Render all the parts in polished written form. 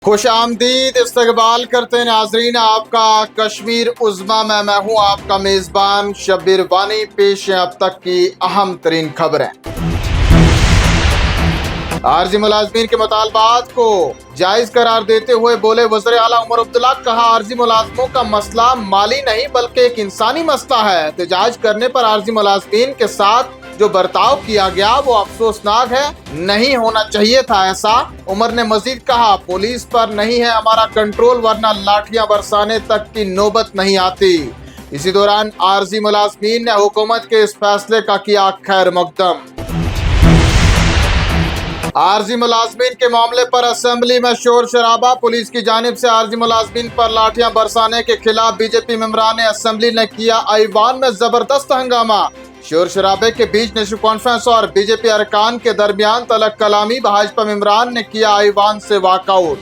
खुश आमदीद इस्तकबाल करते हैं नाजरीन आपका कश्मीर उज़्मा में। मैं हूं आपका मेज़बान शब्बीर वानी। पेश है अब तक की अहम तरीन खबरें। आरजी मुलाजमीन के मुतालबात को जायज करार देते हुए बोले वज़ीर आला उमर अब्दुल्ला। कहा आरजी मुलाजमों का मसला माली नहीं बल्कि एक इंसानी मसला है। एहतजाज करने पर आरजी मुलाजमीन के साथ जो बर्ताव किया गया वो अफसोसनाक है, नहीं होना चाहिए था ऐसा। उमर ने मजीद कहा पुलिस पर नहीं है हमारा कंट्रोल वरना लाठियां बरसाने तक की नौबत नहीं आती। इसी दौरान आरजी मुलाजमीन ने हुकूमत के इस फैसले का किया खैर मकदम। आरजी मुलाजमीन के मामले पर असेंबली में शोर शराबा। पुलिस की जानिब से आरजी मुलाजमीन पर लाठियां बरसाने के खिलाफ बीजेपी मेंबरान असेंबली ने किया ऐवान में जबरदस्त हंगामा। शोर शराबे के बीच नेशनल कॉन्फ्रेंस और बीजेपी अरकान के दरमियान तलक कलामी। भाजपा मेंबरान ने किया ऐवान से walkout.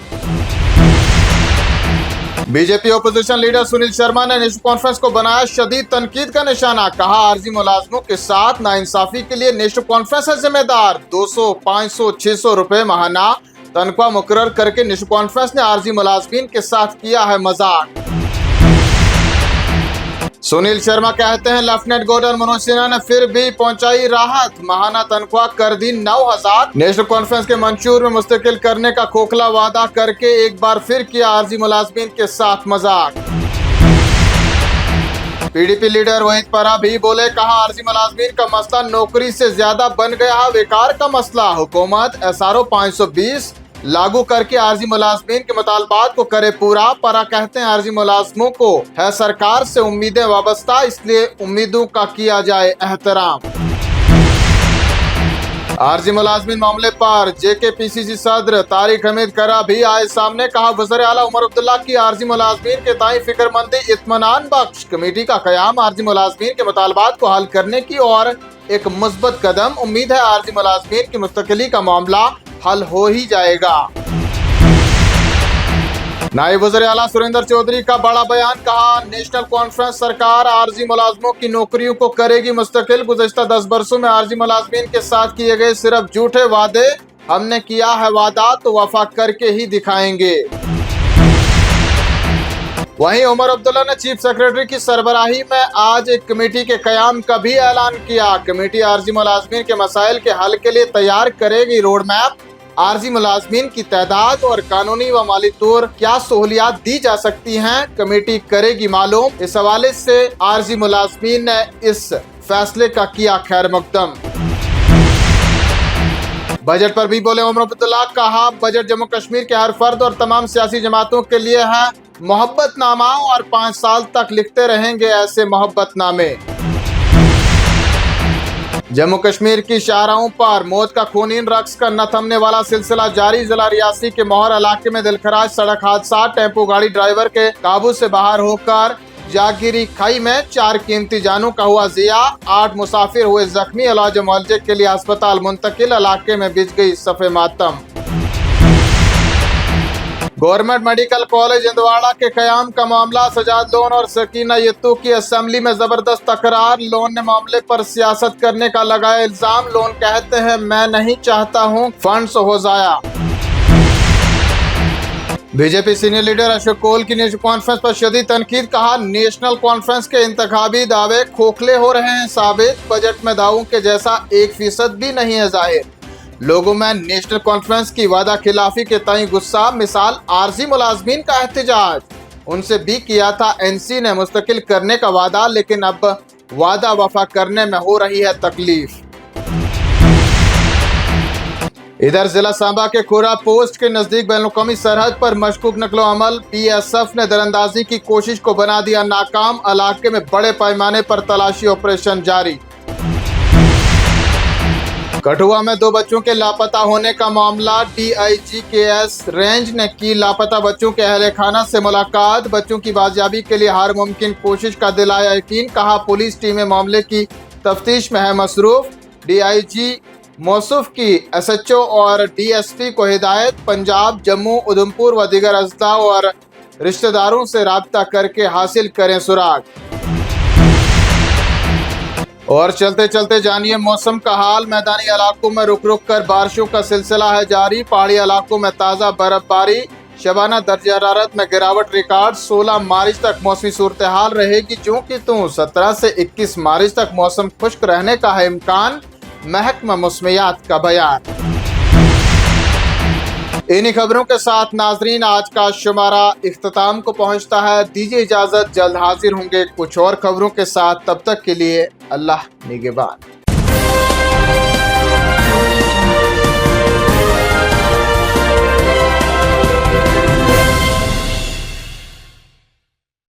BJP opposition leader Sunil Sharma ने नेशनल कॉन्फ्रेंस को बनाया शदीद तनकीद का निशाना। कहा आरजी मुलाजमों के साथ नाइंसाफी के लिए नेशनल कॉन्फ्रेंस है जिम्मेदार। 200, 500, 600 रुपए माहाना तनख्वाह मुकर्रर करके नेशनल कॉन्फ्रेंस ने आरजी मुलाजमीन के साथ किया है मजाक। सुनील शर्मा कहते हैं लेफ्टिनेंट गवर्नर मनोज सिन्हा ने फिर भी पहुंचाई राहत। माहाना तनख्वाह कर दी 9,000। नेशनल कॉन्फ्रेंस के मंशूर में मुस्तकिल करने का खोखला वादा करके एक बार फिर किया आरजी मुलाजमीन के साथ मजाक। पीडीपी लीडर वहीद परा भी बोले। कहा आरजी मुलाजमीन का मसला नौकरी से ज्यादा बन गया है बेकार का मसला। हुकूमत SRO 520 लागू करके आरजी मुलाजमीन के मुतालबात को करे पूरा। परा कहते हैं आरजी मुलाजमों को है सरकार से उम्मीदें वाबस्ता, इसलिए उम्मीदों का किया जाए एहतराम। आरजी मुलाजमीन मामले पर JKPCC सदर तारिक हमीद करा भी आए सामने। कहा वज़ीर आला उमर अब्दुल्ला की आरजी मुलाजमीन के ताई फिक्रमंदी इत्मीनान बख्श। कमेटी का क़याम आरजी मुलाजमीन के मुतालबात को हल करने की और एक मुस्बत कदम। उम्मीद है आरजी मुलाजमीन की मुस्तकिली का मामला हल हो ही जाएगा। नायब वज़ीर आला सुरेंद्र चौधरी का बड़ा बयान। कहा नेशनल कॉन्फ्रेंस सरकार आरजी मुलाजमों की नौकरियों को करेगी मुस्तकिल। गुज़श्ता 10 बरसों में आरजी मुलाजमीन के साथ किए गए सिर्फ झूठे वादे। हमने किया है वादा तो वफा करके ही दिखाएंगे। वहीं उमर अब्दुल्ला ने चीफ सेक्रेटरी की सरबराही में आज एक कमेटी के क़याम का भी ऐलान किया। कमेटी आरजी मुलाजमीन के मसाइल के हल के लिए तैयार करेगी रोड मैप। आरजी मुलाजमीन की तादाद और कानूनी व माली तौर क्या सहूलियात दी जा सकती हैं, कमेटी करेगी मालूम। इस हवाले से आरजी मुलाजमीन ने इस फैसले का किया खैर मकदम। बजट पर भी बोले उमर अब्दुल्ला। कहा बजट जम्मू कश्मीर के हर फर्द और तमाम सियासी जमातों के लिए है मोहब्बतनामा और 5 साल तक लिखते रहेंगे ऐसे मोहब्बतनामे। जम्मू कश्मीर की शाहराहों पर मौत का खूनीन रक्स का न थमने वाला सिलसिला जारी। जिला रियासी के मोहर इलाके में दिलखराज सड़क हादसा। टेम्पो गाड़ी ड्राइवर के काबू से बाहर होकर जागिरी खाई में 4 कीमती जानों का हुआ जिया। 8 मुसाफिर हुए जख्मी। इलाज मुआवजे के लिए अस्पताल मुंतकिल। इलाके में बिछ गई सफ़े मातम। गवर्नमेंट मेडिकल कॉलेज इंदवाड़ा के क़याम का मामला। सजाद लोन और सकीना यत्तू की असेंबली में जबरदस्त तकरार। लोन ने मामले पर सियासत करने का लगाया इल्जाम। लोन कहते हैं मैं नहीं चाहता हूं फंड्स हो जाया। बीजेपी सीनियर लीडर अशोक कोल की नेशनल कॉन्फ्रेंस पर शदीद तनकीद। कहा नेशनल कॉन्फ्रेंस के इंतखाबी दावे खोखले हो रहे हैं साबित। बजट में दावों के जैसा 1% भी नहीं है जाहिर। लोगों में नेशनल कॉन्फ्रेंस की वादा खिलाफी के तई गुस्सा। मिसाल आरजी मुलाजमीन का एहतजाज। उनसे भी किया था NC ने मुस्तकिल करने का वादा, लेकिन अब वादा वफा करने में हो रही है तकलीफ। इधर जिला सांबा के खोरा पोस्ट के नजदीक बैनुल-अक़वामी सरहद पर मशकूक नकलो अमल। PSF ने दरअंदाजी की कोशिश को बना दिया नाकाम। इलाके में बड़े पैमाने पर तलाशी ऑपरेशन जारी। कठुआ में 2 बच्चों के लापता होने का मामला। DIG KS रेंज ने की लापता बच्चों के अहले खाना से मुलाकात। बच्चों की बाजियाबी के लिए हर मुमकिन कोशिश का दिलाया यकीन। कहा पुलिस टीमें मामले की तफ्तीश में है मसरूफ। DIG मौसूफ की SHO और DSP को हिदायत पंजाब, जम्मू, उधमपुर व दीगर अजला और रिश्तेदारों से राब्ता करके हासिल करें सुराग। और चलते चलते जानिए मौसम का हाल। मैदानी इलाकों में रुक रुक कर बारिशों का सिलसिला है जारी। पहाड़ी इलाकों में ताज़ा बर्फबारी। शबाना दर्जा हरारत में गिरावट रिकॉर्ड। 16 मार्च तक मौसमी सूरत हाल रहेगी जो कि 17 से 21 मार्च तक मौसम खुश्क रहने का है इम्कान। महकमा मौसमियात का बयान। इन्हीं खबरों के साथ नाजरीन आज का शुमारा इख्तिताम को पहुंचता है। दीजिए इजाजत, जल्द हाजिर होंगे कुछ और खबरों के साथ। तब तक के लिए अल्लाह निगहबान।